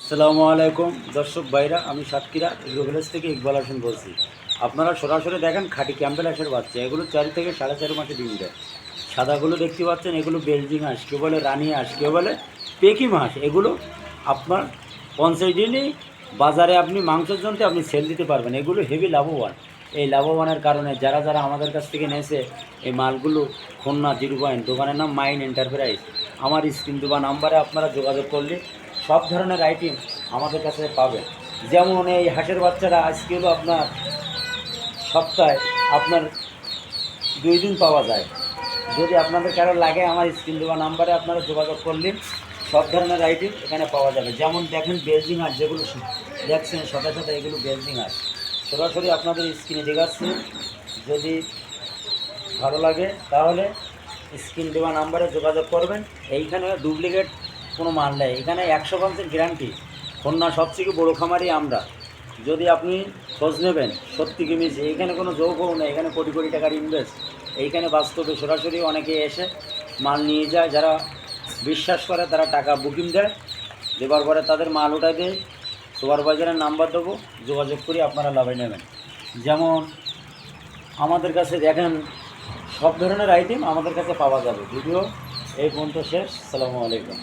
আসসালামু আলাইকুম দর্শক ভাইরা, আমি সাতক্ষীরা এগ্রো ভিলেজ থেকে ইকবাল হোসেন বলছি। আপনারা সরাসরি দেখেন খাঁটি ক্যাম্পেল হাঁসের বাচ্চা, এগুলো 4 থেকে 4.5 মাসে ডিম দেয়। সাদাগুলো দেখতে পাচ্ছেন, এগুলো বেলজিং হাঁস, কেউ বলে রানী হাঁস, কেউ বলে পেকি হাঁস। এগুলো আপনার 50 দিনই বাজারে আপনি মাংসের জন্য আপনি সেল দিতে পারবেন। এগুলো হেভি লাভবান। এই লাভবানের কারণে যারা যারা আমাদের কাছ থেকে নিয়েছে এই মালগুলো, খুলনা 0 পয়েন্ট, দোকানের নাম মাইন এন্টারপ্রাইজ। আমার স্ক্রিন দেওয়া নাম্বারে আপনারা যোগাযোগ করলে সব ধরনের আইটেম আমাদের কাছে পাবেন। যেমন এই হাঁসের বাচ্চাটা আজকে হলো আপনার সপ্তাহে আপনার 2 দিন পাওয়া যায়। যদি আপনাদের কারো লাগে আমার স্ক্রিন দেওয়া নাম্বারে আপনারা যোগাযোগ করলে সব ধরনের আইটেম এখানে পাওয়া যাবে। যেমন দেখেন বেলজিং হাঁস, যেগুলো দেখছেন সাথে সাথে এগুলো বেলজিং হাঁস সরাসরি আপনাদের স্ক্রিনে দেখাচ্ছে। যদি ভালো লাগে তাহলে স্ক্রিন দেওয়া নাম্বারে যোগাযোগ করবেন। এইখানে ডুপ্লিকেট কোনো মাল নেই, এখানে 100% গ্যারান্টি। খুলনা সবথেকে বড়ো খামারি আমরা। যদি আপনি খোঁজ নেবেন সত্যি কি মিছে, এইখানে কোনো যৌগও নেই, এখানে কোটি কোটি টাকার ইনভেস্ট। এইখানে বাস্তবে সরাসরি অনেকে এসে মাল নিয়ে যায়। যারা বিশ্বাস করে তারা টাকা বুকিং দেয়, দেওয়ার পরে তাদের মাল উঠায় দেয়। সুপারভাইজারের নাম্বার দেবো, যোগাযোগ করে আপনারা লাভে নেবেন। যেমন আমাদের কাছে দেখেন সব ধরনের আইটেম আমাদের কাছে পাওয়া যাবে। ভিডিও এই পর্যন্ত শেষ। আসসালামু আলাইকুম।